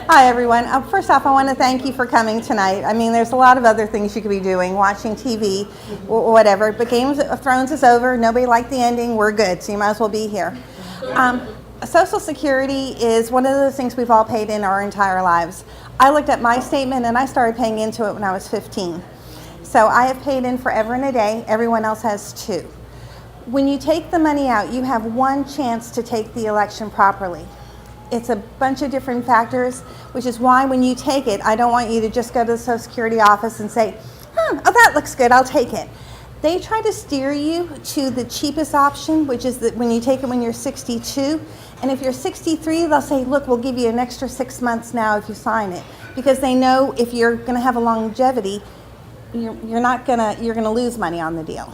Hi, everyone. First off, I want to thank you for coming tonight. I mean, there's a lot of other things you could be doing, watching TV or whatever, but Game of Thrones is over. Nobody liked the ending. We're good, so you might as well be here. Social Security is one of the things we've all paid in our entire lives. I looked at my statement, and I started paying into it when I was 15. So I have paid in forever and a day. Everyone else has 2. When you take the money out, you have one chance to take the election properly. It's a bunch of different factors, which is why when you take it, I don't want you to just go to the Social Security office and say, oh, that looks good, I'll take it. They try to steer you to the cheapest option, which is when you take it when you're 62. And if you're 63, they'll say, look, we'll give you an extra 6 months now if you sign it. Because they know if you're gonna have a longevity, you're gonna lose money on the deal.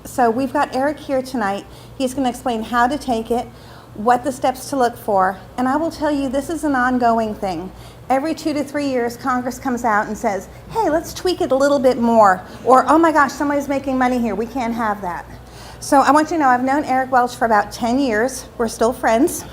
So we've got Eric here tonight. He's gonna explain how to take it, what the steps to look for, and I will tell you this is an ongoing thing. Every 2 to 3 years, Congress comes out and says, hey, let's tweak it a little bit more, or oh my gosh, somebody's making money here, we can't have that. So I want you to know I've known Eric Welch for about 10 years. We're still friends.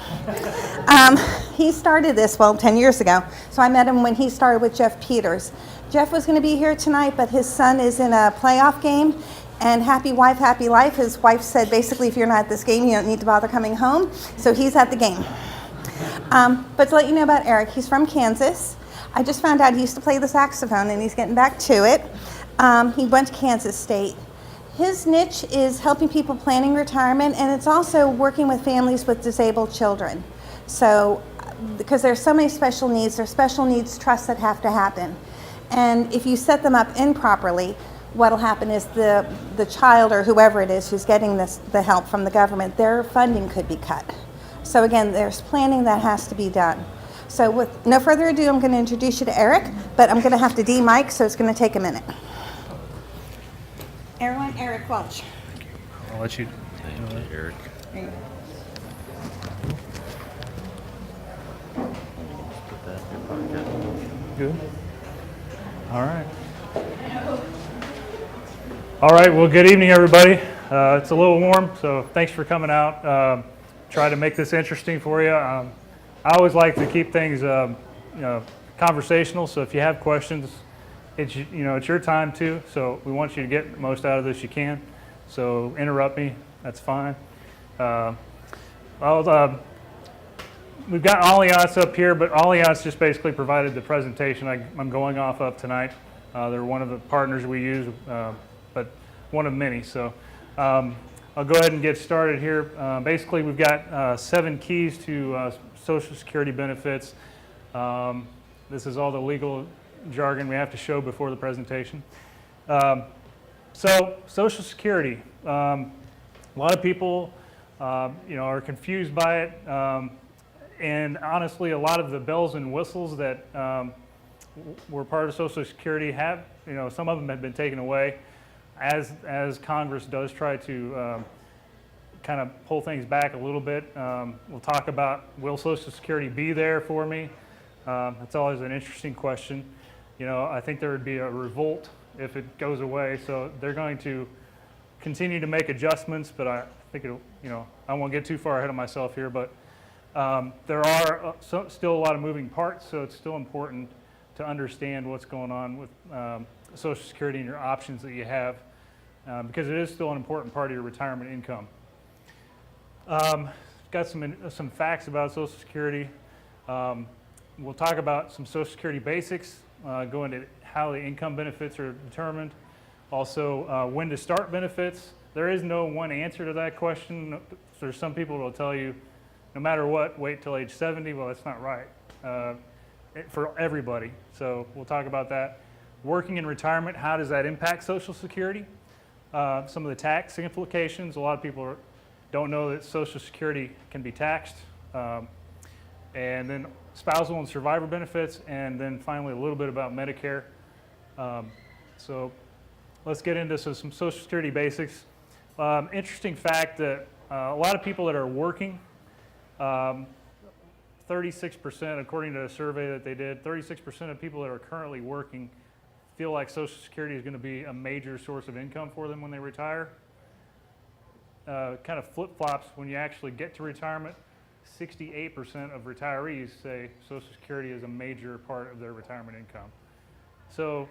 He started this, 10 years ago, so I met him when he started with Jeff Peters. Jeff was going to be here tonight, but his son is in a playoff game. And happy wife, happy life. His wife said, basically, if you're not at this game, you don't need to bother coming home. So he's at the game. But to let you know about Eric, he's from Kansas. I just found out he used to play the saxophone, and he's getting back to it. He went to Kansas State. His niche is helping people planning retirement, and it's also working with families with disabled children. So, because there's so many special needs, there's special needs trusts that have to happen. And if you set them up improperly, what'll happen is the child or whoever it is who's getting the help from the government, their funding could be cut. So again, there's planning that has to be done. So with no further ado, I'm going to introduce you to Eric, but I'm going to have to de-mic, so it's going to take a minute. Everyone, Eric Welch. I'll let you. Thank you, Eric. There you go. Put that in your pocket. Good. All right. All right, well, good evening, everybody. It's a little warm, so thanks for coming out. Try to make this interesting for you. I always like to keep things conversational, so if you have questions, it's your time too, so we want you to get the most out of this you can. So interrupt me, that's fine. We've got Allianz up here, but Allianz just basically provided the presentation I'm going off of tonight. They're one of the partners we use, but one of many. So I'll go ahead and get started here. Basically, we've got 7 keys to Social Security benefits. This is all the legal jargon we have to show before the presentation. So Social Security, a lot of people are confused by it. And honestly, a lot of the bells and whistles that were part of Social Security have, some of them have been taken away as Congress does try to kind of pull things back a little bit. We'll talk about, will Social Security be there for me? That's always an interesting question. I think there would be a revolt if it goes away, so they're going to continue to make adjustments, but I think I won't get too far ahead of myself here, but there are still a lot of moving parts, so it's still important to understand what's going on with Social Security and your options that you have, because it is still an important part of your retirement income. Got some facts about Social Security. We'll talk about some Social Security basics, go into how the income benefits are determined, also when to start benefits. There is no one answer to that question. There's some people who will tell you, no matter what, wait till age 70. Well, that's not right for everybody. So we'll talk about that. Working in retirement, how does that impact Social Security? Some of the tax implications. A lot of people don't know that Social Security can be taxed. And then spousal and survivor benefits, and then finally a little bit about Medicare. So let's get into some Social Security basics. Interesting fact that a lot of people that are working, 36%, according to a survey that they did, 36% of people that are currently working feel like Social Security is going to be a major source of income for them when they retire. kind of flip-flops when you actually get to retirement. 68% of retirees say Social Security is a major part of their retirement income. So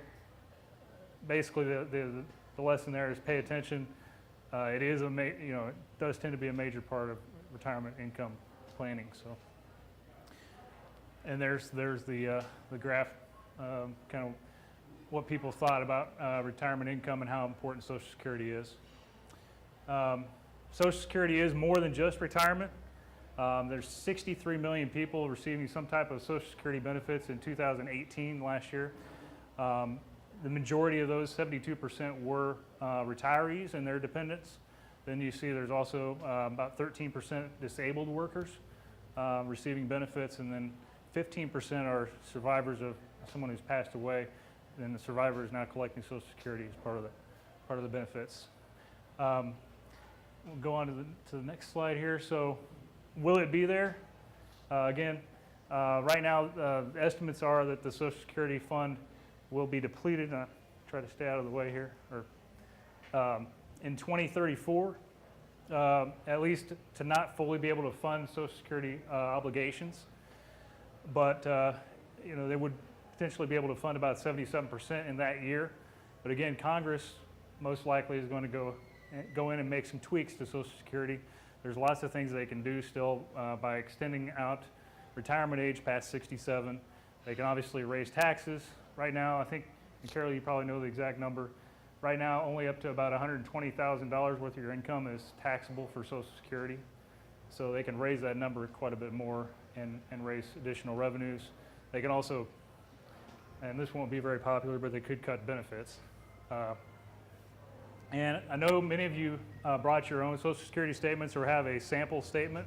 basically the lesson there is pay attention. It is it does tend to be a major part of retirement income planning. So, and there's the graph, kind of what people thought about retirement income and how important Social Security is. Social Security is more than just retirement. There's 63 million people receiving some type of Social Security benefits in 2018, last year. The majority of those, 72%, were retirees and their dependents. Then you see there's also about 13% disabled workers receiving benefits, and then 15% are survivors of someone who's passed away, and the survivor is now collecting Social Security as part of the benefits. We'll go on to the next slide here. So, will it be there? Again, right now, the estimates are that the Social Security fund will be depleted. Try to stay out of the way here. In 2034, at least to not fully be able to fund Social Security obligations, but they would potentially be able to fund about 77% in that year. But again, Congress most likely is going to go in and make some tweaks to Social Security. There's lots of things they can do still by extending out retirement age past 67. They can obviously raise taxes. Right now, I think, and Carol, you probably know the exact number. Right now, only up to about $120,000 worth of your income is taxable for Social Security. So they can raise that number quite a bit more and raise additional revenues. They can also, and this won't be very popular, but they could cut benefits. And I know many of you brought your own Social Security statements or have a sample statement.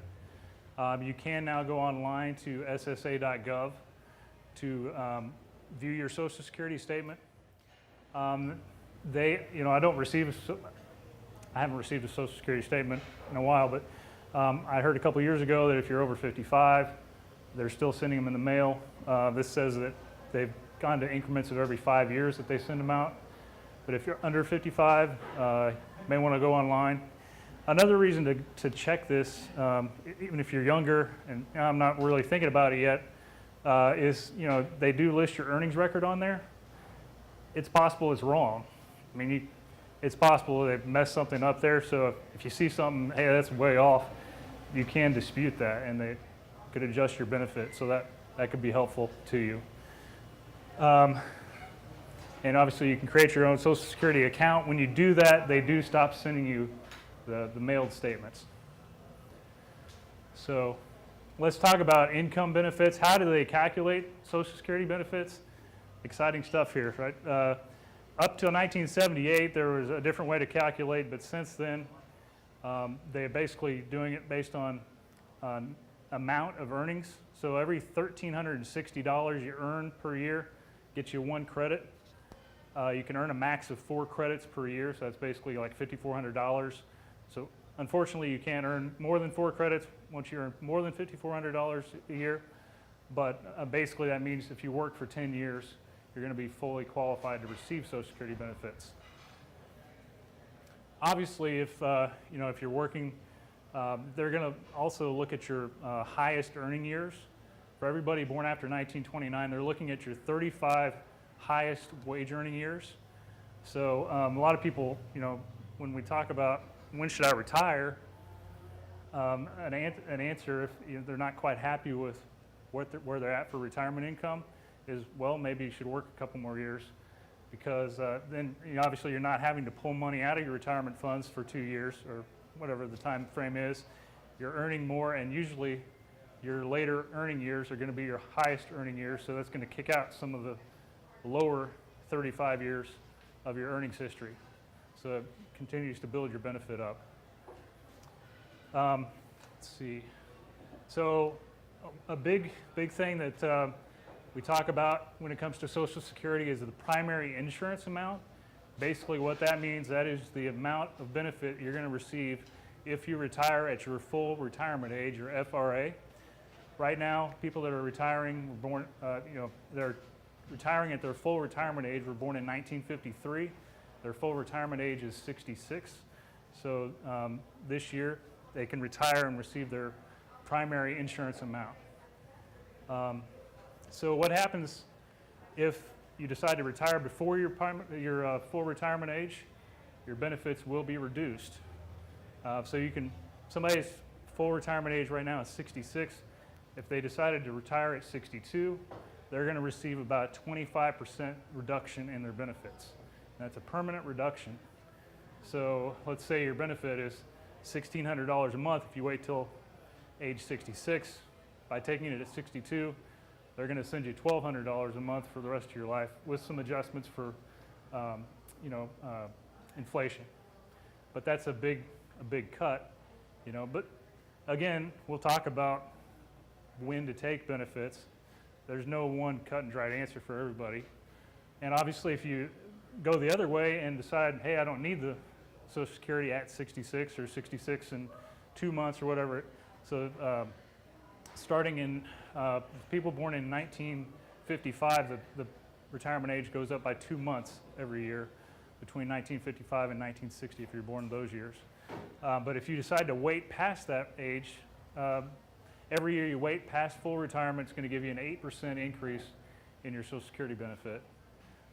You can now go online to ssa.gov to view your Social Security statement. I haven't received a Social Security statement in a while, but I heard a couple years ago that if you're over 55, they're still sending them in the mail. This says that they've gone to increments of every 5 years that they send them out. But if you're under 55, you may want to go online. Another reason to check this, even if you're younger, and I'm not really thinking about it yet, is they do list your earnings record on there. It's possible it's wrong. I mean, it's possible they've messed something up there. So if you see something, hey, that's way off, you can dispute that, and they could adjust your benefit. So that could be helpful to you. And obviously, you can create your own Social Security account. When you do that, they do stop sending you the mailed statements. So let's talk about income benefits. How do they calculate Social Security benefits? Exciting stuff here, right? Up till 1978, there was a different way to calculate, but since then, they're basically doing it based on amount of earnings. So every $1,360 you earn per year gets you 1 credit. You can earn a max of 4 credits per year, so that's basically like $5,400. So unfortunately, you can't earn more than 4 credits once you earn more than $5,400 a year. But basically, that means if you work for 10 years, you're going to be fully qualified to receive Social Security benefits. Obviously, if you're working, they're going to also look at your highest earning years. For everybody born after 1929, they're looking at your 35 highest wage earning years. So a lot of people, when we talk about when should I retire, an answer if they're not quite happy with where they're at for retirement income is, well, maybe you should work a couple more years, because then obviously you're not having to pull money out of your retirement funds for 2 years or whatever the time frame is. You're earning more, and usually your later earning years are going to be your highest earning years, so that's going to kick out some of the lower 35 years of your earnings history. So it continues to build your benefit up. Let's see. So a big thing that we talk about when it comes to Social Security is the primary insurance amount. Basically what that means, that is the amount of benefit you're going to receive if you retire at your full retirement age, your FRA. Right now, people that are retiring were born, they're retiring at their full retirement age were born in 1953. Their full retirement age is 66. So this year, they can retire and receive their primary insurance amount. So what happens if you decide to retire before your full retirement age? Your benefits will be reduced. So somebody's full retirement age right now is 66. If they decided to retire at 62, they're going to receive about 25% reduction in their benefits. That's a permanent reduction. So let's say your benefit is $1,600 a month. If you wait till age 66, by taking it at 62, they're going to send you $1,200 a month for the rest of your life with some adjustments for, inflation. But that's a big cut, But again, we'll talk about when to take benefits. There's no one cut and dried answer for everybody. And obviously, if you go the other way and decide, hey, I don't need the Social Security at 66 or 66 in 2 months or whatever. So starting in people born in 1955, the retirement age goes up by 2 months every year between 1955 and 1960 if you're born in those years. But if you decide to wait past that age, every year you wait past full retirement, it's going to give you an 8% increase in your Social Security benefit.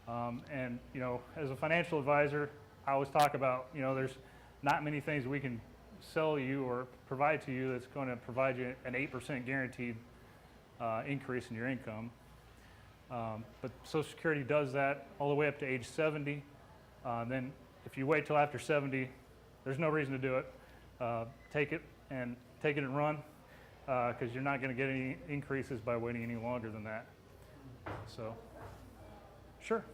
And as a financial advisor, I always talk about, there's not many things we can sell you or provide to you that's going to provide you an 8% guaranteed increase in your income. But Social Security does that all the way up to age 70. Then if you wait till after 70, there's no reason to do it. Take it and run, because you're not going to get any increases by waiting any longer than that. So, sure.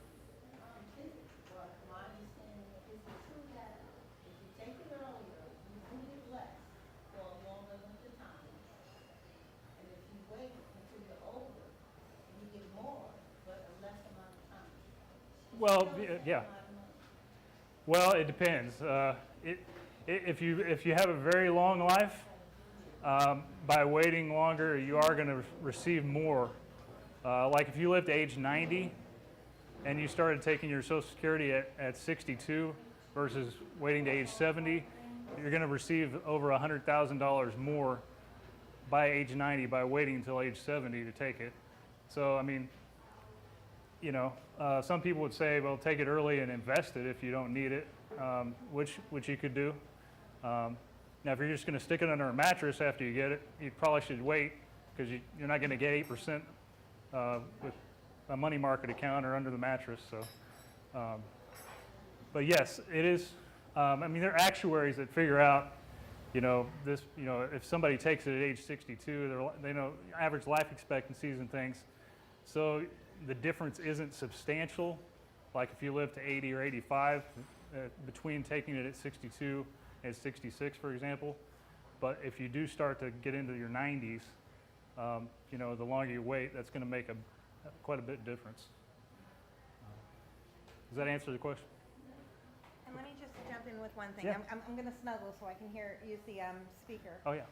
Well, yeah. Well, it depends. If you have a very long life, by waiting longer, you are going to receive more. Like if you lived to age 90 and you started taking your Social Security at 62 versus waiting to age 70, you're going to receive over $100,000 more by age 90 by waiting until age 70 to take it. So, I mean, some people would say, well, take it early and invest it if you don't need it, which you could do. Now, if you're just going to stick it under a mattress after you get it, you probably should wait, because you're not going to get 8% with a money market account or under the mattress. So, but yes, it is. There are actuaries that figure out, if somebody takes it at age 62, they know average life expectancies and things. So the difference isn't substantial. Like if you live to 80 or 85, between taking it at 62 and 66, for example. But if you do start to get into your 90s, the longer you wait, that's going to make quite a bit difference. Does that answer the question? And let me just jump in with one thing. Yeah. I'm going to snuggle so I can use the speaker. Oh, yeah.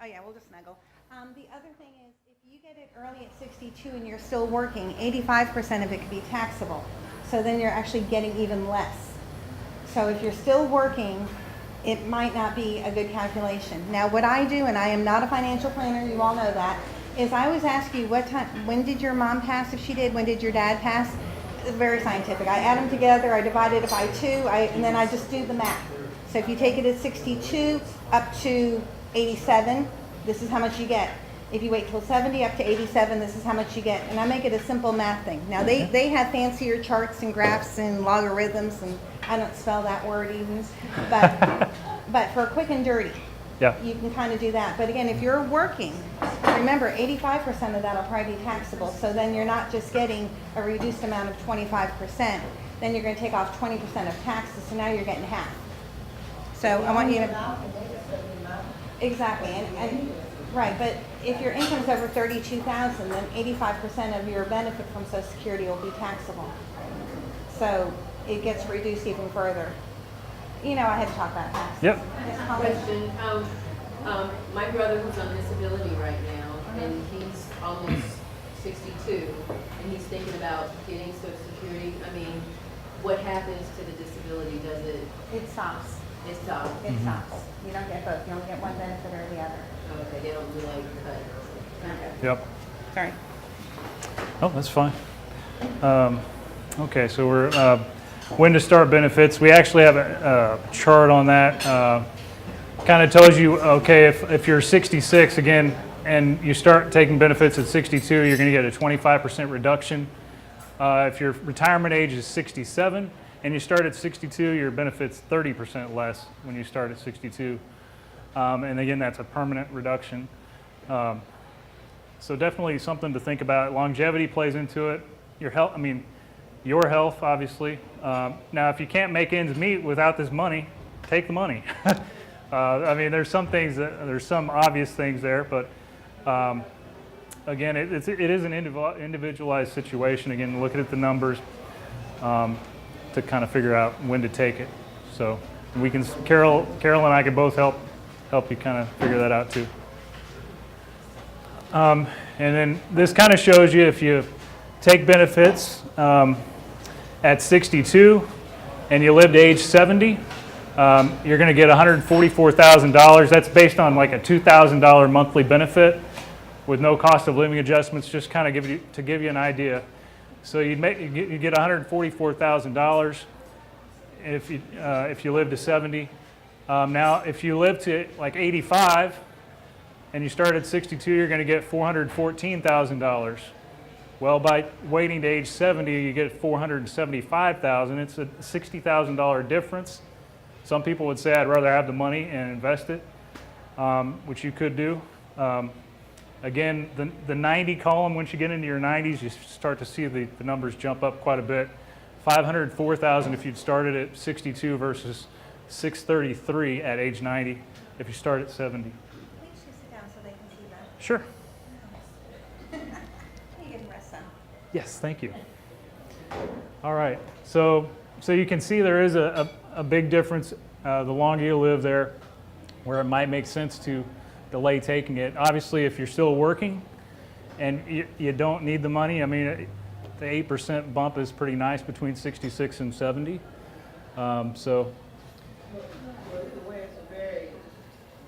Oh, yeah, we'll just snuggle. The other thing is, if you get it early at 62 and you're still working, 85% of it could be taxable. So then you're actually getting even less. So if you're still working, it might not be a good calculation. Now, what I do, and I am not a financial planner, you all know that, is I always ask you, when did your mom pass, if she did, when did your dad pass? It's very scientific. I add them together, I divide it by 2, and then I just do the math. So if you take it at 62 up to 87, this is how much you get. If you wait till 70 up to 87, this is how much you get. And I make it a simple math thing. Now, they have fancier charts and graphs and logarithms, and I don't spell that word even. But for quick and dirty, Yeah. you can kind of do that. But again, if you're working, remember, 85% of that will probably be taxable. So then you're not just getting a reduced amount of 25%. Then you're going to take off 20% of taxes. So now you're getting half. So I want you to... Exactly. And right, but if your income's over $32,000, then 85% of your benefit from Social Security will be taxable. So it gets reduced even further. I had to talk about taxes. Yep. Question. My brother who's on disability right now, and he's almost 62, and he's thinking about getting Social Security. What happens to the disability? Does it? It stops. It's tough. It sucks. You don't get both. You only get one benefit or the other. Okay, they don't do like cut. Okay. Yep. Sorry. Oh, that's fine. Okay, so we're when to start benefits. We actually have a chart on that. Kind of tells you, okay, if you're 66 again and you start taking benefits at 62, you're going to get a 25% reduction. If your retirement age is 67 and you start at 62, your benefit's 30% less when you start at 62. And again, that's a permanent reduction. So definitely something to think about. Longevity plays into it. Your health, your health, obviously. Now, if you can't make ends meet without this money, take the money. There's some obvious things there, but again, it is an individualized situation. Again, looking at the numbers to kind of figure out when to take it. So Carol and I can both help you kind of figure that out too. And then this kind of shows you if you take benefits at 62 and you live to age 70, you're going to get $144,000. That's based on like a $2,000 monthly benefit with no cost of living adjustments, just kind of give you an idea. So you get $144,000 if you live to 70. Now, if you live to like 85 and you start at 62, you're going to get $414,000. Well, by waiting to age 70, you get $475,000. It's a $60,000 difference. Some people would say, I'd rather have the money and invest it, which you could do. Again, the 90 column, once you get into your 90s, you start to see the numbers jump up quite a bit. $504,000 if you'd started at 62 versus $633 at age 90 if you start at 70. Please just sit down so they can see that. Sure. You can rest some. Yes, thank you. All right, so you can see there is a big difference the longer you live there, where it might make sense to delay taking it. Obviously, if you're still working and you don't need the money, the 8% bump is pretty nice between 66 and 70. So. Well, either way, it's a very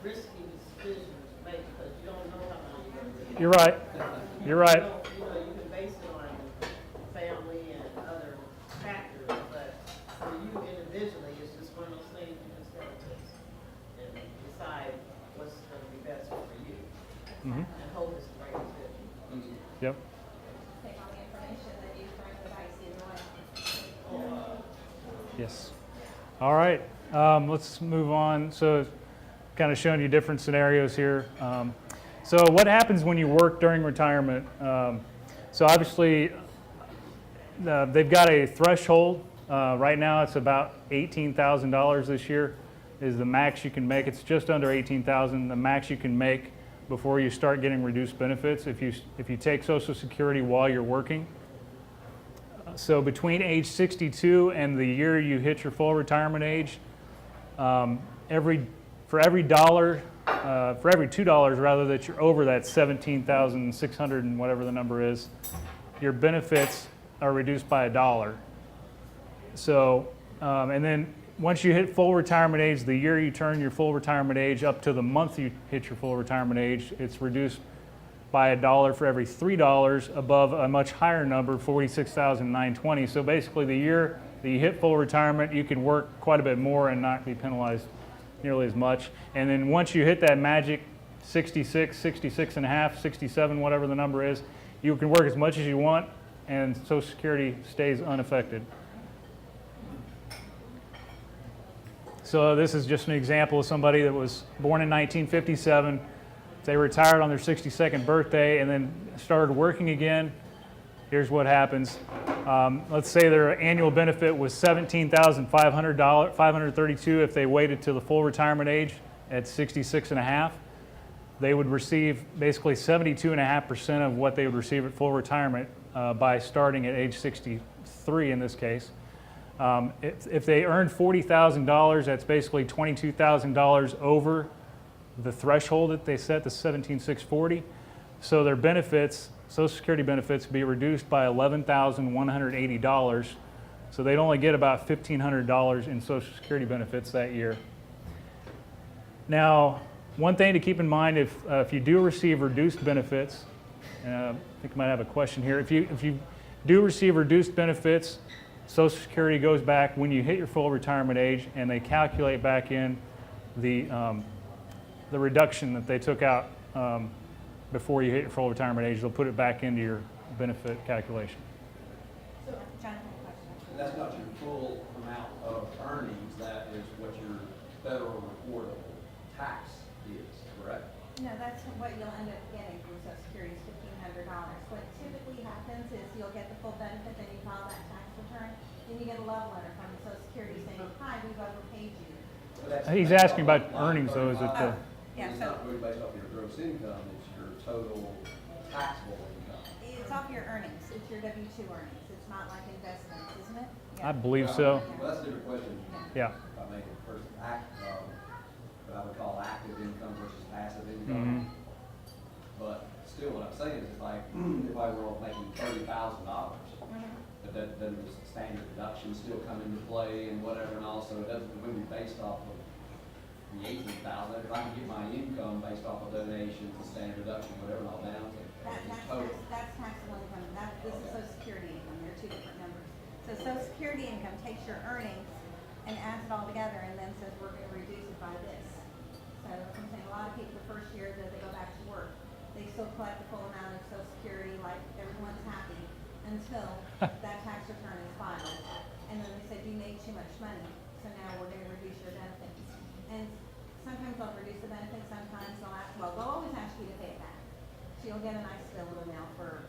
risky decision to make because you don't know how long you're going to live. You're right. You're right. You can base it on family and other factors, but for you individually, it's just one of those things you just got to taste and decide what's going to be best for you. Mm-hmm. And hope it's the right decision. Yep. Take all the information that you try to advise either way. Yes. All right. Let's move on. So, kind of showing you different scenarios here. So, what happens when you work during retirement? So, obviously, they've got a threshold. Right now, it's about $18,000 this year is the max you can make. It's just under $18,000, the max you can make before you start getting reduced benefits if you take Social Security while you're working. So between age 62 and the year you hit your full retirement age, for every $2 rather that you're over that 17,600 and whatever the number is, your benefits are reduced by $1. So, and then once you hit full retirement age, the year you turn your full retirement age up to the month you hit your full retirement age, it's reduced by $1 for every $3 above a much higher number, $46,920. So basically, the year that you hit full retirement, you can work quite a bit more and not be penalized nearly as much. And then once you hit that magic 66, 66 and a half, 67, whatever the number is, you can work as much as you want, and Social Security stays unaffected. So this is just an example of somebody that was born in 1957. They retired on their 62nd birthday and then started working again. Here's what happens. Let's say their annual benefit was $17,532 if they waited to the full retirement age at 66 and a half. They would receive basically 72.5% of what they would receive at full retirement by starting at age 63 in this case. If they earned $40,000, that's basically $22,000 over the threshold that they set, the 17,640. So their benefits, Social Security benefits, would be reduced by $11,180. So they'd only get about $1,500 in Social Security benefits that year. Now, one thing to keep in mind, if you do receive reduced benefits, I think I might have a question here. If you do receive reduced benefits, Social Security goes back when you hit your full retirement age, and they calculate back in the reduction that they took out before you hit your full retirement age. They'll put it back into your benefit calculation. And that's not your full amount of earnings, that is what your federal reportable tax is, correct? No, that's what you'll end up getting from Social Security is $1,500. What typically happens is you'll get the full benefit, then you file that tax return, then you get a love letter from Social Security saying, hi, we've overpaid you. He's asking about earnings, though. Is it the, Yeah, It's so not really based off your gross income, it's your total taxable income. it's off your earnings. It's your W-2 earnings. It's not like investments, isn't it? I believe so. Well, that's a different question. Yeah. If I make it first what I would call active income versus passive Mhm. income. But still, what I'm saying is like, if I were making $30,000, but then the standard deductions still come into play and whatever, and also it wouldn't be based off of the 18,000. If I can get my income based off of donations, the standard deduction, whatever, and all down to total. That's taxable income. This is Social Security income. They're two different numbers. So Social Security income takes your earnings and adds it all together and then says we're going to reduce it by this. So I'm saying a lot of people the first year that they go back to work, they still collect the full amount of Social Security, like everyone's happy, until that tax return is filed. And then they said you made too much money, so now we're going to reduce your benefits. And sometimes they'll reduce the benefits, sometimes they'll always ask you to pay it back. So you'll get a nice bill in the mail for,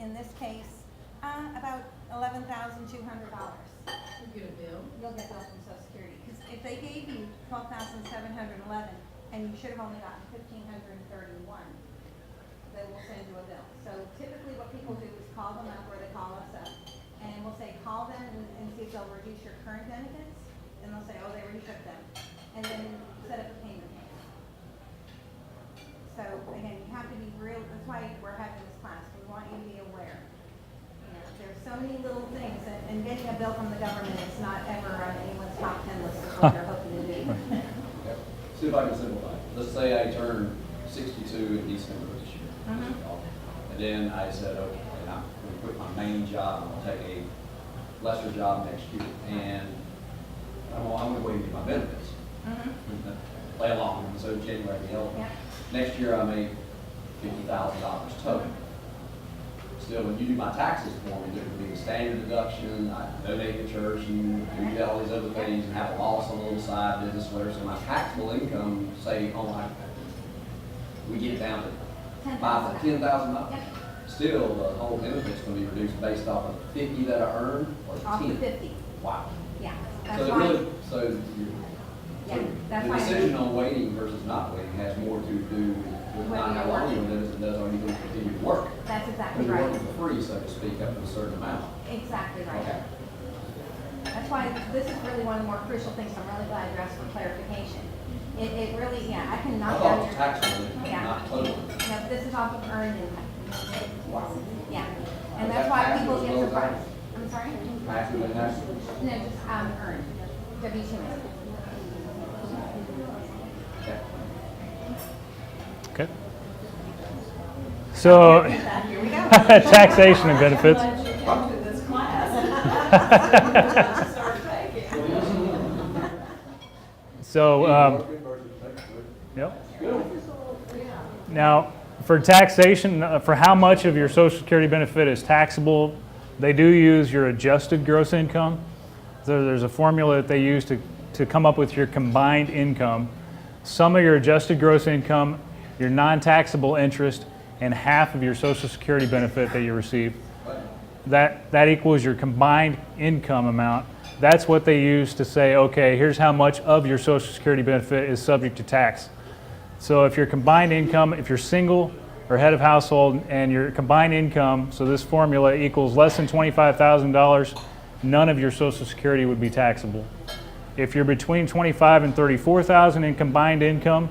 in this case, about $11,200. You get a bill? You'll get billed from Social Security, because if they gave you $12,711 and you should have only gotten $1,531, they will send you a bill. So typically what people do is call them up, or they call us up, and we'll say, call them and see if they'll reduce your current benefits, and they'll say, oh, they already took them, and then set up a payment plan. So again, you have to be real, that's why we're having this class, we want you to be aware. You know, there's so many little things, and getting a bill from the government is not ever on anyone's top 10 list of what they're hoping to do. Okay. See if I can simplify it. Let's say I turn 62 in December this year. And then I said, okay, I'm going to quit my main job, I'm going to take a lesser job next year. And I'm going to wait and get my benefits. Play along, so January the 11th. Yeah. Next year I make $50,000 total. Still, when you do my taxes for me, there could be a standard deduction, I donate to church and do all these other things and have a loss on a little side business, whatever. So my taxable income, say, we get down to $10,000. Yep. Still, the whole benefit's going to be reduced based off of 50 that I earn or 10. Off the 50. Wow. Yeah, So that's it why. really, Yeah, that's the why. decision on waiting versus not waiting has more to do with Whether not how you're long you working. live as it does, are you going to continue to work? That's exactly Because you're right. working for free, so to speak, up to a certain amount. Exactly right. Okay. That's why this is really one of the more crucial things. I'm really glad you asked for clarification. It really, yeah, I can I knock thought down it your. was taxable, Yeah. not total. No, this is off of earned income. Wow. Yeah, and that's why people get Taxable as well as surprised. I'm sorry? Taxable and taxable. No, just earned, W-2 income. Okay. okay. So, Here we go. taxation and benefits. Come to this class. Start taking. So, yep. Now, for taxation, for how much of your Social Security benefit is taxable, they do use your adjusted gross income. So there's a formula that they use to come up with your combined income. Some of your adjusted gross income, your non-taxable interest, and half of your Social Security benefit that you receive. That equals your combined income amount. That's what they use to say, okay, here's how much of your Social Security benefit is subject to tax. So if your combined income, if you're single or head of household and your combined income, so this formula equals less than $25,000, none of your Social Security would be taxable. If you're between $25,000 and $34,000 in combined income,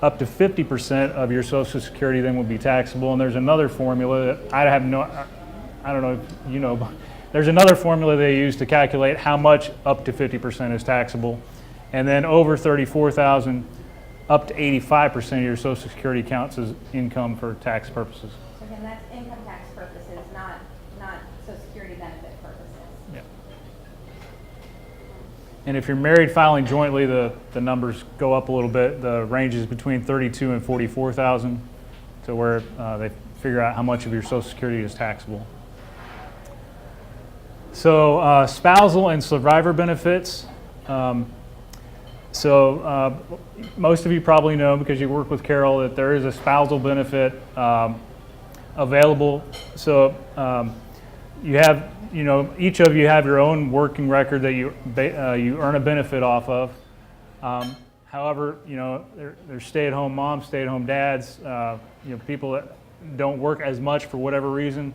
up to 50% of your Social Security then would be taxable. And there's another formula that I don't know if you know, but there's another formula they use to calculate how much up to 50% is taxable. And then over $34,000, up to 85% of your Social Security counts as income for tax purposes. So again, that's income tax purposes, not Social Security benefit purposes. Yeah. And if you're married filing jointly, the numbers go up a little bit. The range is between 32 and 44,000, to where they figure out how much of your Social Security is taxable. So spousal and survivor benefits. Most of you probably know, because you work with Carol, that there is a spousal benefit available. So you have, each of you have your own working record that you earn a benefit off of. However, there's stay-at-home moms, stay-at-home dads, people that don't work as much for whatever reason.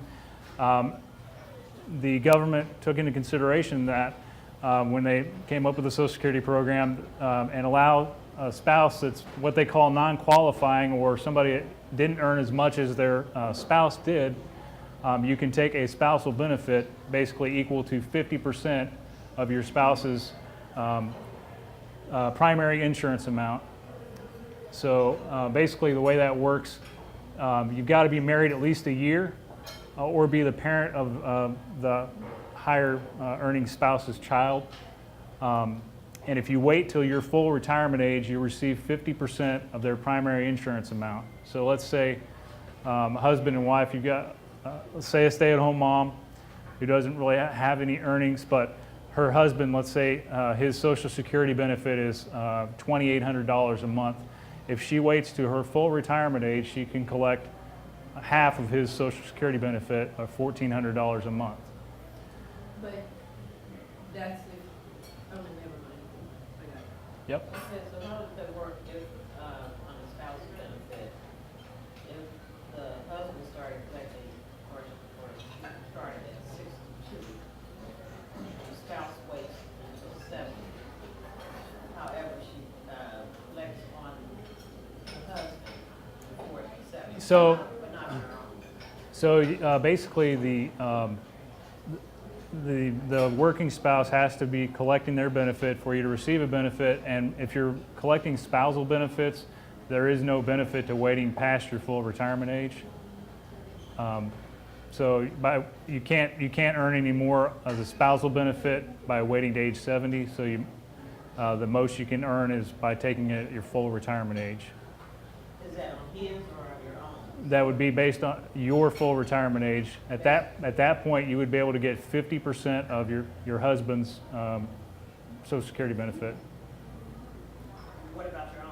The government took into consideration that when they came up with the Social Security program and allow a spouse that's what they call non-qualifying, or somebody that didn't earn as much as their spouse did, you can take a spousal benefit basically equal to 50% of your spouse's primary insurance amount. So basically the way that works, you've got to be married at least a year or be the parent of the higher earning spouse's child. And if you wait till your full retirement age, you receive 50% of their primary insurance amount. So let's say a husband and wife, you've got, let's say a stay-at-home mom who doesn't really have any earnings, but her husband, let's say his Social Security benefit is $2,800 a month. If she waits to her full retirement age, she can collect half of his Social Security benefit of $1,400 a month. But that's if, oh, never mind. I got it. Yep. Okay, so how does that work if, on a spouse benefit, if the husband started collecting, or started at 62, the spouse waits until 70. However, she collects on the husband before 70. So- But not her own. So basically, the working spouse has to be collecting their benefit for you to receive a benefit, and if you're collecting spousal benefits, there is no benefit to waiting past your full retirement age. So you can't earn any more of the spousal benefit by waiting to age 70. So the most you can earn is by taking it at your full retirement age. Is that on his or on your own? That would be based on your full retirement age. At that point, you would be able to get 50% of your husband's Social Security benefit, What about your own?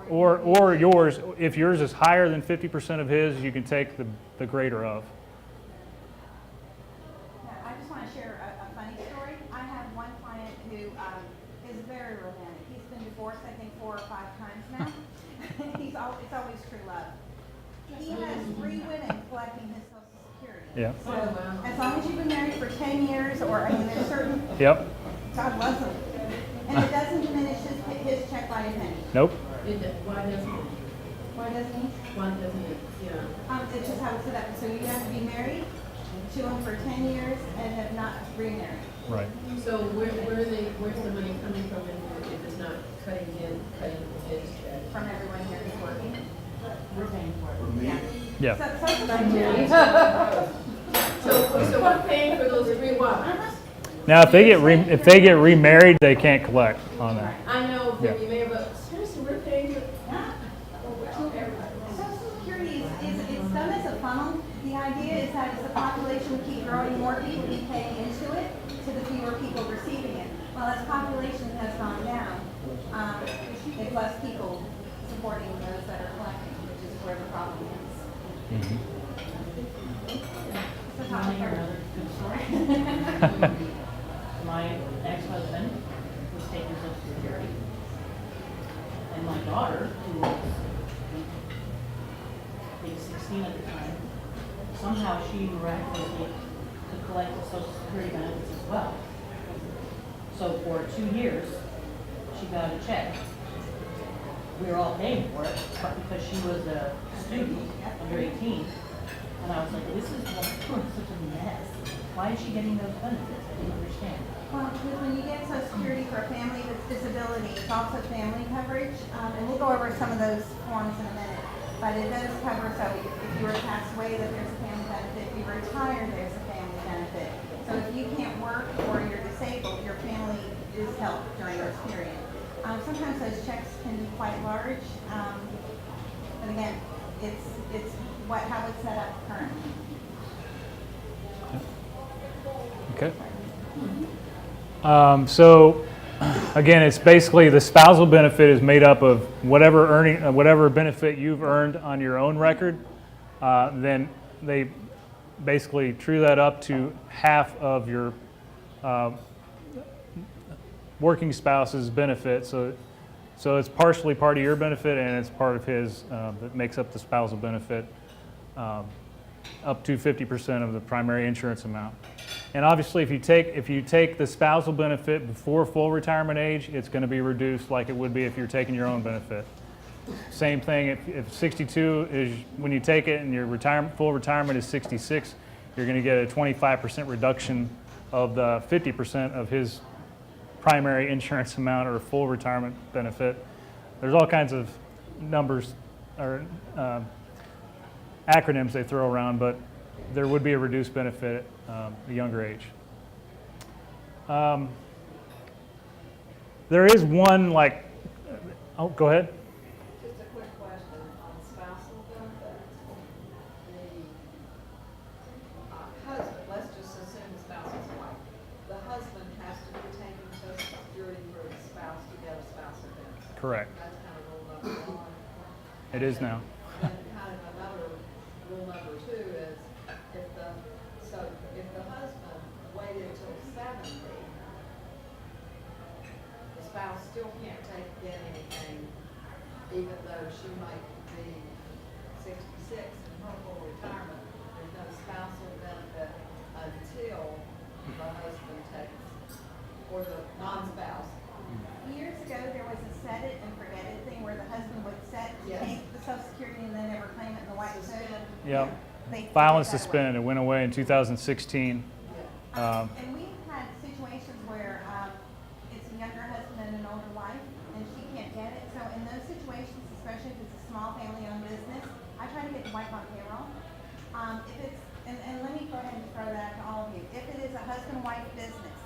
or yours. If yours is higher than 50% of his, you can take the greater of. Yeah, I just want to share a funny story. I have one client who is very romantic. He's been divorced, I think, 4 or 5 times now. It's always true love. He has 3 women collecting his Social Security. Yeah. So as long as you've been married for 10 years, or there's certain, Yep. God loves him. And it doesn't diminish his check by a penny. Nope. Why doesn't it? Why doesn't he? Why doesn't it? Yeah. It's just how it's set up. So you have to be married to him for 10 years and have not remarried. Right. So where's the money coming from if it's not cutting his check? From everyone here who's working. We're paying for it. Yeah. Yeah. So Social Security. So we're paying for those 3 wives. Now, if they get remarried, they can't collect on that. I know Yeah. that you may, but seriously, we're paying for. Social Security it's done as a funnel. The idea is that as the population would keep growing, more people be paying into it, to the fewer people receiving it. Well, as population has gone down, it's less people supporting those that are collecting, which is where the problem is. So Can I hear another good story? My ex-husband was taking Social Security, and my daughter, who was I think 16 at the time, somehow she miraculously could collect the Social Security benefits as well. So for 2 years, she got a check. We were all paying for it, but because she was a student under 18, and I was like, this is such a mess. Why is she getting those benefits? I didn't understand. Well, because when you get Social Security for a family with disability, it's also family coverage, and we'll go over some of those forms in a minute. But it does cover, so if you were passed away, that there's a family benefit. If you retire, there's a family benefit. So if you can't work or you're disabled, your family is helped during this period. Sometimes those checks can be quite large, but again, it's how it's set up currently. Okay. So again, it's basically the spousal benefit is made up of whatever benefit you've earned on your own record. Then they basically true that up to half of your working spouse's benefit. So it's partially part of your benefit, and it's part of his that makes up the spousal benefit, up to 50% of the primary insurance amount. And obviously, if you take the spousal benefit before full retirement age, it's going to be reduced like it would be if you're taking your own benefit. Same thing if 62 is when you take it and your full retirement is 66, you're going to get a 25% reduction of the 50% of his primary insurance amount or full retirement benefit. There's all kinds of numbers or acronyms they throw around, but there would be a reduced benefit at a younger age. There is one go ahead. Just a quick question on spousal benefits. The husband, let's just assume the spouse is white. The husband has to be taking Social Security for the spouse to get a spousal benefit. Correct. That's kind of rule number one. It is now. And kind of another rule number two is if the husband waited till 70, the spouse still can't get anything, even though she might be 66 in her full retirement. There's no spousal benefit until the husband takes, or the non-spouse. Years ago, there was a set it and forget it thing where the husband would Yes. take the Social Security and then never claim it in the white coat. Yep. They File and did that suspend. It went away in 2016. Yeah. And we've had situations where it's a younger husband and an older wife, and she can't get it. So in those situations, especially if it's a small family-owned business, I try to get the wife on payroll. If it's and let me go ahead and throw that to all of you. If it is a husband-wife business,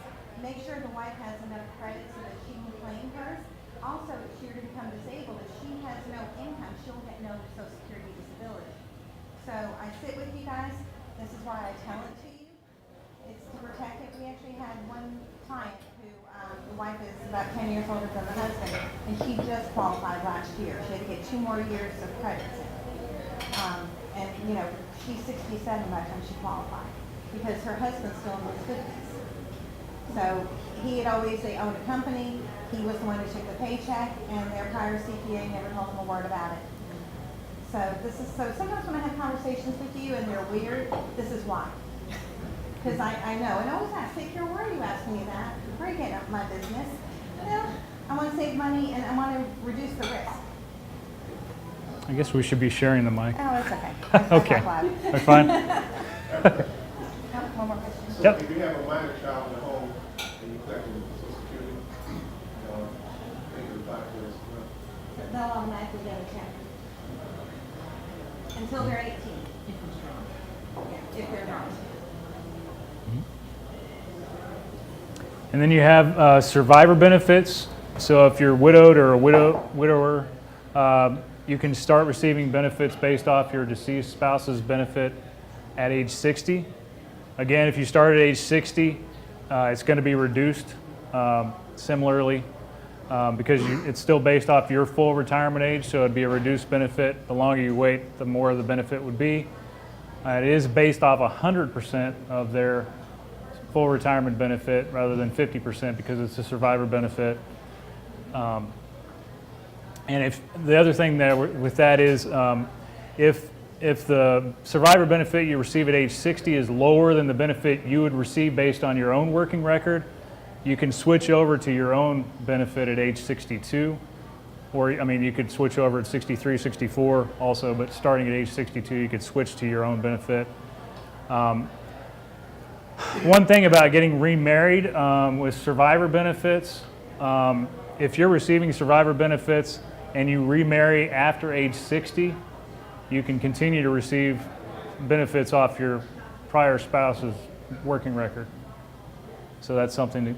make sure the wife has enough credit so that she can claim hers. Also, if she were to become disabled, if she has no income, she'll get no Social Security disability. So I sit with you guys. This is why I tell it to you. It's to protect it. We actually had one client who the wife is about 10 years older than the husband, and she just qualified last year. She had to get 2 more years of credits in. And she's 67 by the time she qualified because her husband's still in his 50s. So they owned a company. He was the one who took the paycheck, and their prior CPA never told them a word about it. So sometimes when I have conversations with you and they're weird, this is why. Because I know, and I always ask, take your word, you ask me that. Before you get up my business. I want to save money and I want to reduce the risk. I guess we should be sharing the mic. Oh, it's okay. Okay. That's fine. One more question. So Yep. if you have a minor child in the home and you collect Social Security, think of the factor as well. They'll automatically get a check. Until they're 18. Yeah, if they're not. And then you have survivor benefits. So if you're widowed or a widower, you can start receiving benefits based off your deceased spouse's benefit at age 60. Again, if you start at age 60, it's going to be reduced similarly because it's still based off your full retirement age, so it'd be a reduced benefit. The longer you wait, the more the benefit would be. It is based off 100% of their full retirement benefit rather than 50% because it's a survivor benefit. And if the other thing there with that is if the survivor benefit you receive at age 60 is lower than the benefit you would receive based on your own working record, you can switch over to your own benefit at age 62. Or, you could switch over at 63, 64 also, but starting at age 62, you could switch to your own benefit. One thing about getting remarried with survivor benefits, if you're receiving survivor benefits and you remarry after age 60, you can continue to receive benefits off your prior spouse's working record. So that's something to.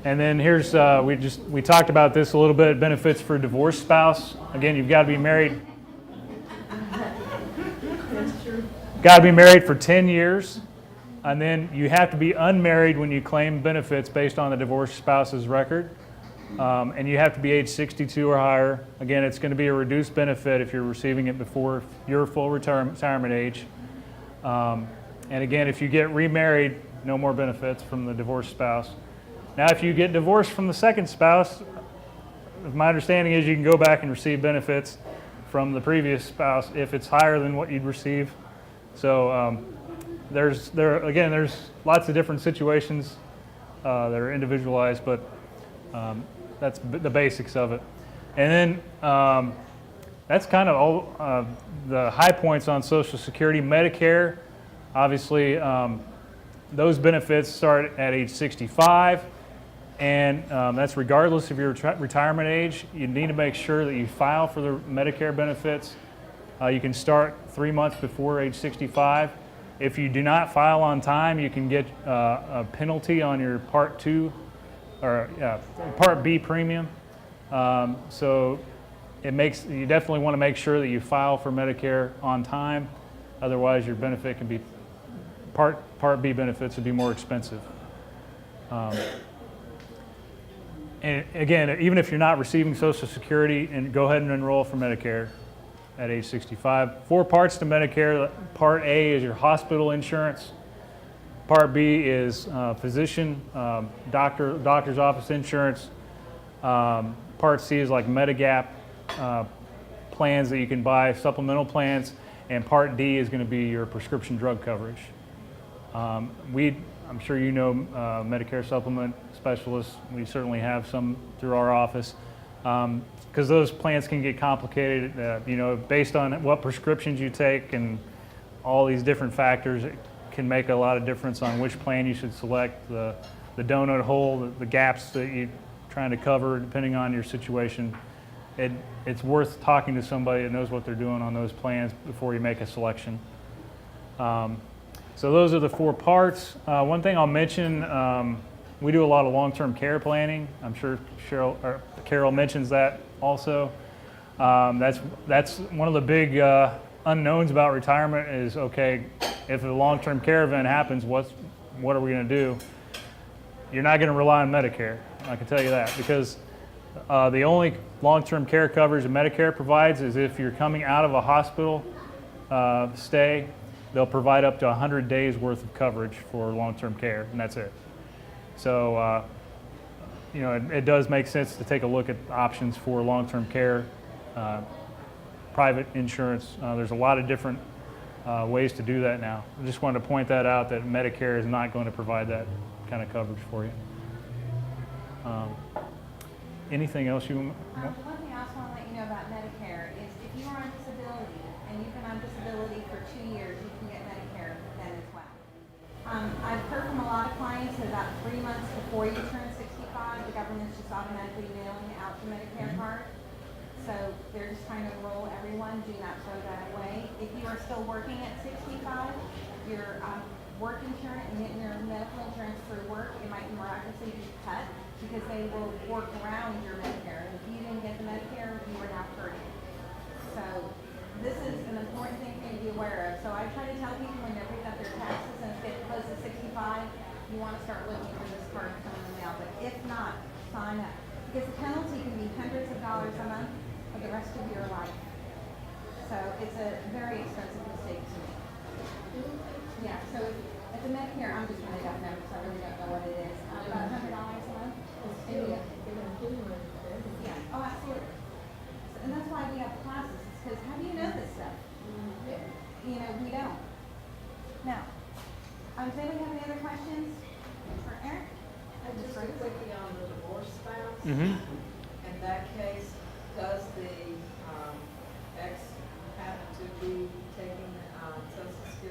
And then here's, we talked about this a little bit, benefits for a divorced spouse. Again, you've got to be married. Got to be married for 10 years. And then you have to be unmarried when you claim benefits based on the divorced spouse's record. And you have to be age 62 or higher. Again, it's going to be a reduced benefit if you're receiving it before your full retirement age. And again, if you get remarried, no more benefits from the divorced spouse. Now, if you get divorced from the second spouse, my understanding is you can go back and receive benefits from the previous spouse if it's higher than what you'd receive. So there's lots of different situations that are individualized, but that's the basics of it. And then that's kind of all the high points on Social Security. Medicare, obviously, those benefits start at age 65. And that's regardless of your retirement age. You need to make sure that you file for the Medicare benefits. You can start 3 months before age 65. If you do not file on time, you can get a penalty on your Part 2 or Part B premium. So you definitely want to make sure that you file for Medicare on time. Otherwise, your benefit can be Part B benefits would be more expensive. And again, even if you're not receiving Social Security, and go ahead and enroll for Medicare at age 65. 4 parts to Medicare. Part A is your hospital insurance. Part B is physician, doctor's office insurance. Part C is like Medigap plans that you can buy, supplemental plans. And Part D is going to be your prescription drug coverage. I'm sure you know Medicare supplement specialists. We certainly have some through our office. Because those plans can get complicated, based on what prescriptions you take and all these different factors. It can make a lot of difference on which plan you should select, the donut hole, the gaps that you're trying to cover, depending on your situation. It's worth talking to somebody that knows what they're doing on those plans before you make a selection. So those are the 4 parts. One thing I'll mention, we do a lot of long-term care planning. I'm sure Carol mentions that also. That's one of the big unknowns about retirement is, okay, if a long-term care event happens, what are we going to do? You're not going to rely on Medicare, I can tell you that, because the only long-term care coverage that Medicare provides is if you're coming out of a hospital stay, they'll provide up to 100 days worth of coverage for long-term care, and that's it. So, it does make sense to take a look at options for long-term care, private insurance. There's a lot of different ways to do that now. I just wanted to point that out, that Medicare is not going to provide that kind of coverage for you. Anything else you want? One thing I also want to let you know about Medicare is if you are on disability and you've been on disability for 2 years, you can get Medicare then as well. I've heard from a lot of clients that about 3 months before you turn 65, the government's just automatically mailing out the Medicare card. So they're just trying to enroll everyone. Do not throw that away. If you are still working at 65, your work insurance and getting your medical insurance through work, it might miraculously be cut because they will work around your Medicare. And if you didn't get the Medicare, you are now hurting. So this is an important thing for you to be aware of. So I try to tell people whenever you got their taxes and get close to 65, you want to start looking for this card to come in the mail. But if not, sign up. Because the penalty can be hundreds of dollars a month for the rest of your life. So it's a very expensive mistake to make. Yeah, so at the Medicare, I'm just running up numbers, I really don't know what it is. About $100 a month. Yeah, oh, absolutely. And that's why we have classes, because how do you know this stuff? We don't. Now, does anybody have any other questions for Eric? Just a quickie on the divorce spouse. Mm-hmm. In that case, does the ex have to be taking Social Security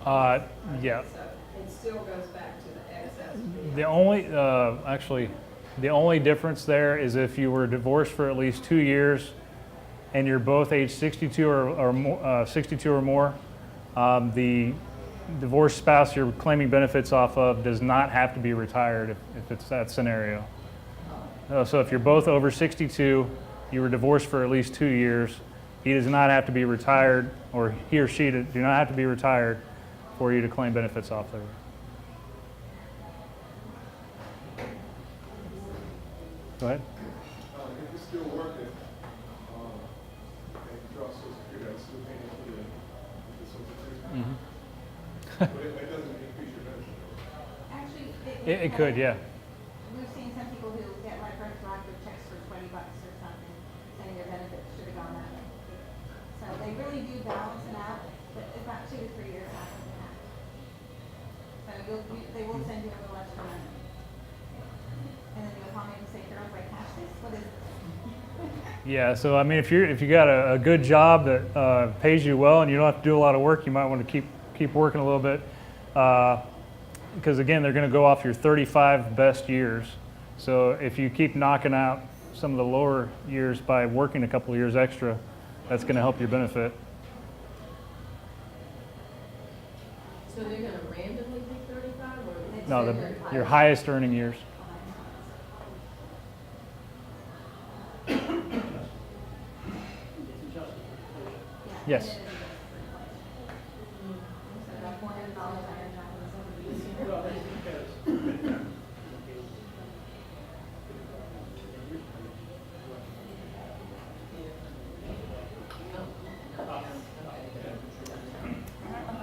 Yeah. So it still goes back to the excess. The only, actually, the only difference there is if you were divorced for at least 2 years and you're both age 62 or more, 62 or more, the divorced spouse you're claiming benefits off of does not have to be retired if it's that scenario. So if you're both over 62, you were divorced for at least 2 years, he does not have to be retired, or he or she do not have to be retired for you to claim benefits off there. Go ahead. If you're still working, and you draw Social Security, I'm still paying for the Social Security. But it doesn't increase your benefit. Actually, It could, yeah. We've seen some people who get like retroactive checks for $20 or something, saying their benefits should have gone that way. So they really do balance it out, but it's about 2 to 3 years after the fact. So they will send you a little extra money. And then you'll call me and say, "Girls, like cash this? What is this?" Yeah, so I mean, if you got a good job that pays you well and you don't have to do a lot of work, you might want to keep working a little bit, because again, they're going to go off your 35 best years. So if you keep knocking out some of the lower years by working a couple of years extra, that's going to help your benefit. So they're gonna randomly pick 35 or? No, your highest earning years. Yes.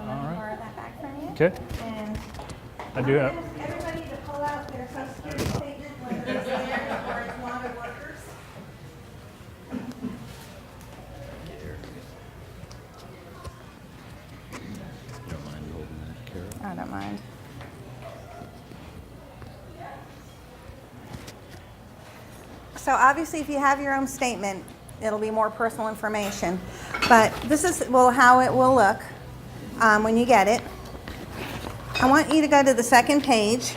More of that back from you. Okay. And I do have. everybody to pull out their Social Security statement, whether it's theirs or it's one of workers. You don't mind holding that, Carol? I don't mind. So obviously, if you have your own statement, it'll be more personal information. But this is how it will look when you get it. I want you to go to the second page.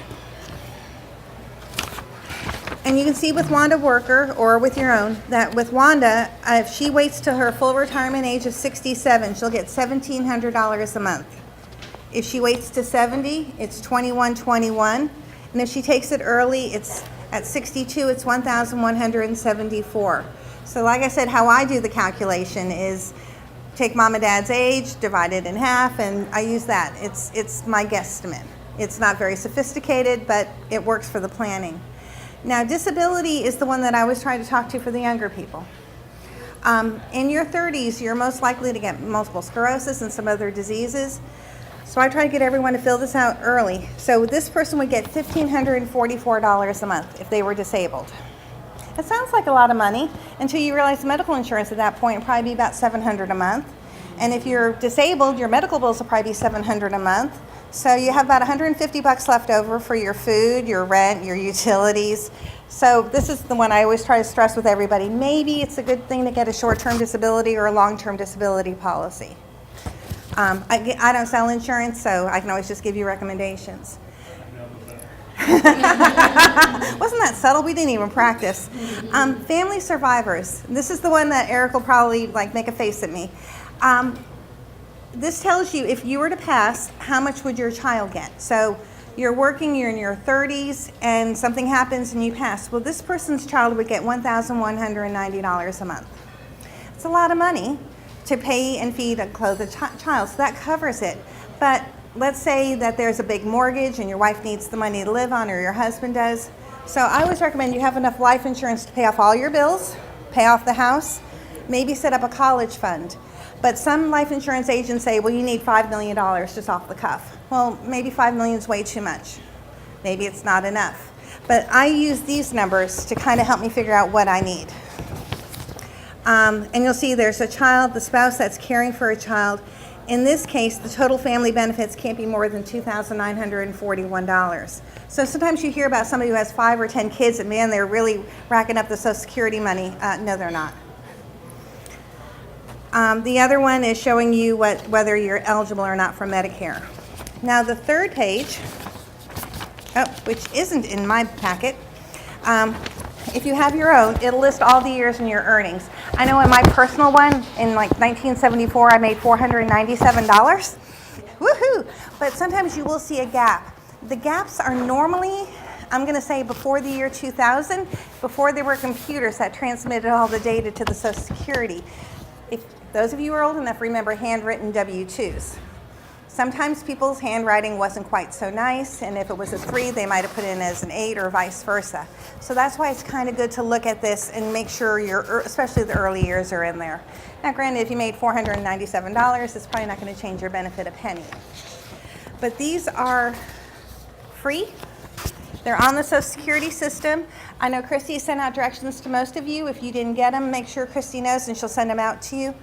And you can see with Wanda Worker, or with your own, that with Wanda, if she waits till her full retirement age of 67, she'll get $1,700 a month. If she waits to 70, it's $2,121. And if she takes it early, it's at 62, it's $1,174. So like I said, how I do the calculation is take mom and dad's age, divide it in half, and I use that. It's my guesstimate. It's not very sophisticated, but it works for the planning. Now, disability is the one that I always try to talk to for the younger people. In your 30s, you're most likely to get multiple sclerosis and some other diseases. So I try to get everyone to fill this out early. So this person would get $1,544 a month if they were disabled. It sounds like a lot of money until you realize medical insurance at that point would probably be about $700 a month. And if you're disabled, your medical bills will probably be $700 a month. So you have about $150 left over for your food, your rent, your utilities. So this is the one I always try to stress with everybody. Maybe it's a good thing to get a short-term disability or a long-term disability policy. I don't sell insurance, so I can always just give you recommendations. Wasn't that subtle? We didn't even practice. Family survivors. This is the one that Eric will probably make a face at me. This tells you if you were to pass, how much would your child get? So you're working, you're in your 30s, and something happens and you pass. Well, this person's child would get $1,190 a month. It's a lot of money to pay and feed and clothe a child, so that covers it. But let's say that there's a big mortgage and your wife needs the money to live on, or your husband does. So I always recommend you have enough life insurance to pay off all your bills, pay off the house, maybe set up a college fund. But some life insurance agents say, well, you need $5 million just off the cuff. Well, maybe $5 million is way too much. Maybe it's not enough. But I use these numbers to kind of help me figure out what I need. And you'll see there's a child, the spouse that's caring for a child. In this case, the total family benefits can't be more than $2,941. So sometimes you hear about somebody who has 5 or 10 kids and man, they're really racking up the Social Security money. No, they're not. The other one is showing you whether you're eligible or not for Medicare. Now the third page, which isn't in my packet, if you have your own, it'll list all the years in your earnings. I know in my personal one, in like 1974, I made $497. Woohoo! But sometimes you will see a gap. The gaps are normally, I'm going to say before the year 2000, before there were computers that transmitted all the data to the Social Security. If those of you who are old enough remember handwritten W-2s. Sometimes people's handwriting wasn't quite so nice, and if it was a 3, they might have put in as an 8 or vice versa. So that's why it's kind of good to look at this and make sure especially the early years are in there. Now granted, if you made $497, it's probably not going to change your benefit a penny. But these are free. They're on the Social Security system. I know Christy sent out directions to most of you. If you didn't get them, make sure Christy knows and she'll send them out to you.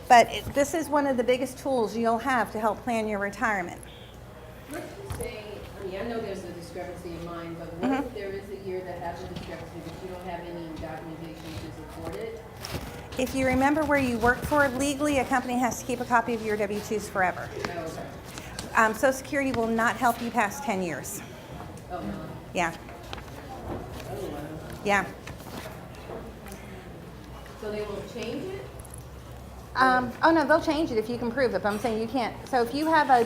But this is one of the biggest tools you'll have to help plan your retirement. Let's just say, I mean, I know there's a discrepancy in mine, but what if there is a year that has a discrepancy, but you don't have any documentation to support it? If you remember where you work for, legally a company has to keep a copy of your W-2s forever. Oh, okay. Social Security will not help you past 10 years. Oh, no. Yeah. Oh, wow. Yeah. So they won't change it? Oh no, they'll change it if you can prove it, but I'm saying you can't. So if you have a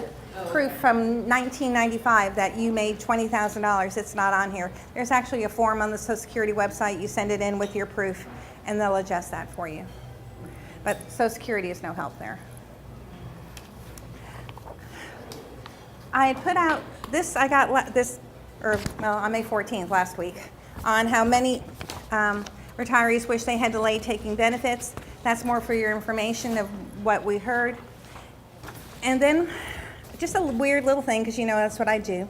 proof from 1995 that you made $20,000, it's not on here. There's actually a form on the Social Security website. You send it in with your proof, and they'll adjust that for you. But Social Security is no help there. I had put out this, I got this, on May 14th last week, on how many retirees wish they had delayed taking benefits. That's more for your information of what we heard. And then, just a weird little thing, because you know that's what I do.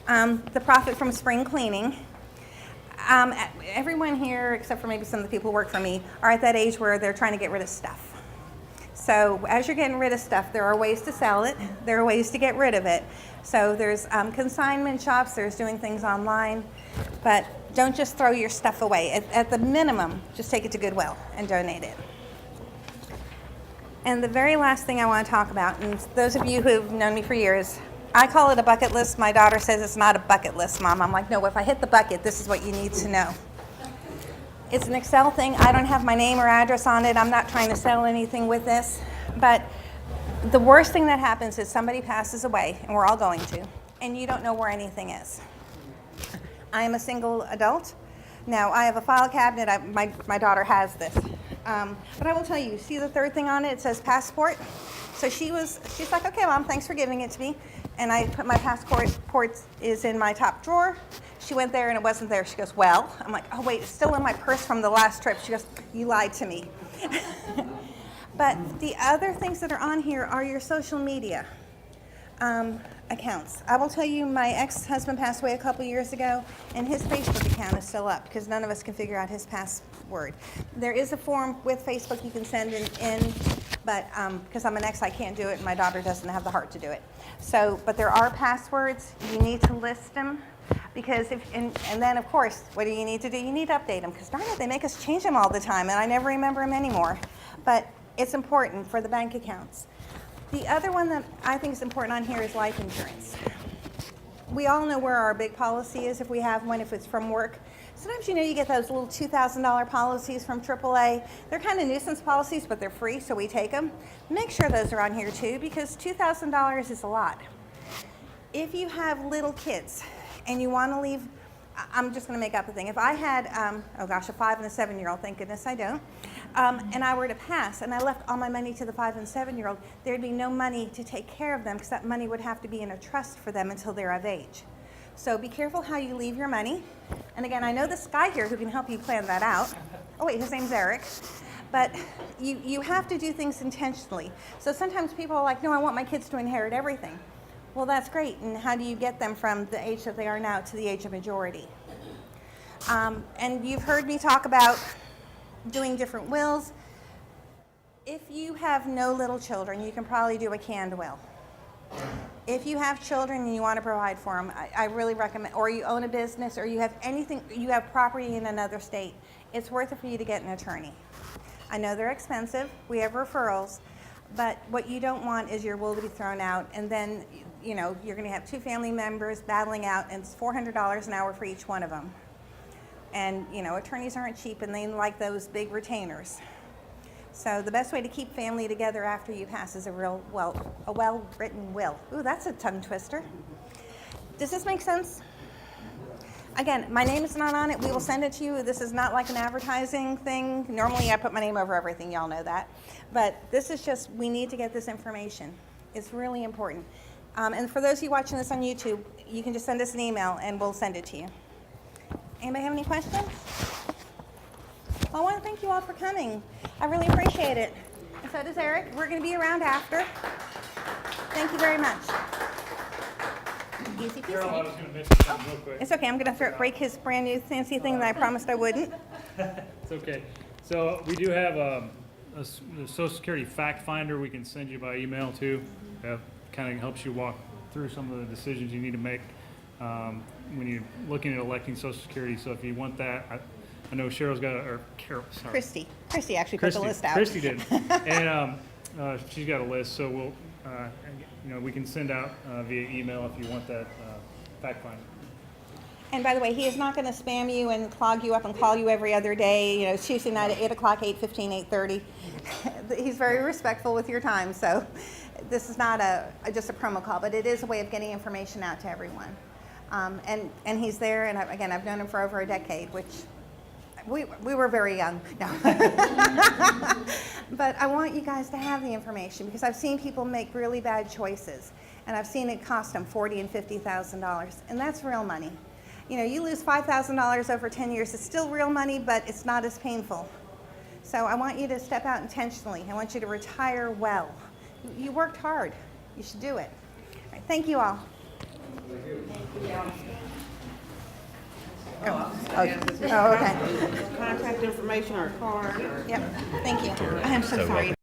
The profit from spring cleaning. Everyone here, except for maybe some of the people who work for me, are at that age where they're trying to get rid of stuff. So as you're getting rid of stuff, there are ways to sell it. There are ways to get rid of it. So there's consignment shops, there's doing things online. But don't just throw your stuff away. At the minimum, just take it to Goodwill and donate it. And the very last thing I want to talk about, and those of you who've known me for years, I call it a bucket list. My daughter says it's not a bucket list, Mom. I'm like, no, if I hit the bucket, this is what you need to know. It's an Excel thing. I don't have my name or address on it. I'm not trying to sell anything with this. But the worst thing that happens is somebody passes away, and we're all going to, and you don't know where anything is. I am a single adult. Now, I have a file cabinet. My daughter has this. But I will tell you, see the third thing on it? It says passport. So she's like, okay, Mom, thanks for giving it to me. And I put my passport is in my top drawer. She went there and it wasn't there. She goes, well, I'm like, oh wait, it's still in my purse from the last trip. She goes, you lied to me. But the other things that are on here are your social media accounts. I will tell you, my ex-husband passed away a couple years ago, and his Facebook account is still up because none of us can figure out his password. There is a form with Facebook you can send in, but because I'm an ex, I can't do it, and my daughter doesn't have the heart to do it. So, but there are passwords. You need to list them, because and then of course, what do you need to do? You need to update them, because darn it, they make us change them all the time, and I never remember them anymore. But it's important for the bank accounts. The other one that I think is important on here is life insurance. We all know where our big policy is if we have one, if it's from work. Sometimes you get those little $2,000 policies from AAA. They're kind of nuisance policies, but they're free, so we take them. Make sure those are on here too, because $2,000 is a lot. If you have little kids and you want to leave, I'm just going to make up a thing. If I had, a 5 and a 7-year-old, thank goodness I don't, and I were to pass and I left all my money to the 5 and 7-year-old, there'd be no money to take care of them, because that money would have to be in a trust for them until they're of age. So be careful how you leave your money. And again, I know this guy here who can help you plan that out. Oh wait, his name's Eric. But you have to do things intentionally. So sometimes people are like, no, I want my kids to inherit everything. Well, that's great. And how do you get them from the age that they are now to the age of majority? And you've heard me talk about doing different wills. If you have no little children, you can probably do a canned will. If you have children and you want to provide for them, I really recommend, or you own a business, or you have anything, you have property in another state, it's worth it for you to get an attorney. I know they're expensive. We have referrals. But what you don't want is your will to be thrown out, and then you know, you're going to have 2 family members battling out, and it's $400 an hour for each one of them. And, you know, attorneys aren't cheap, and they like those big retainers. So the best way to keep family together after you pass is a well-written will. Ooh, that's a tongue twister. Does this make sense? Again, my name is not on it. We will send it to you. This is not like an advertising thing. Normally I put my name over everything. Y'all know that. But this is just, we need to get this information. It's really important. And for those of you watching this on YouTube, you can just send us an email and we'll send it to you. Anybody have any questions? Well, I want to thank you all for coming. I really appreciate it. And so does Eric. We're going to be around after. Thank you very much. Easy Carol, I peasy. was going to mention something real quick. It's okay. I'm going to break his brand new fancy thing that I promised I wouldn't. It's okay. So we do have a Social Security fact finder we can send you by email too. Kind of helps you walk through some of the decisions you need to make when you're looking at electing Social Security. So if you want that, I know Cheryl's got Christy actually put the list out. Christy did, and she's got a list. So we'll, we can send out via email if you want that fact finder. And by the way, he is not going to spam you and clog you up and call you every other day. You know, Tuesday night at 8 o'clock, 8:15, 8:30. He's very respectful with your time. So this is not just a promo call, but it is a way of getting information out to everyone. And he's there. And again, I've known him for over a decade, which we were very young. No. But I want you guys to have the information because I've seen people make really bad choices, and I've seen it cost them $40,000 and $50,000, and that's real money. You know, you lose $5,000 over 10 years. It's still real money, but it's not as painful. So I want you to step out intentionally. I want you to retire well. You worked hard. You should do it. All right, thank you all. Oh, okay. Contact information or card or? Yep, thank you. I am so sorry.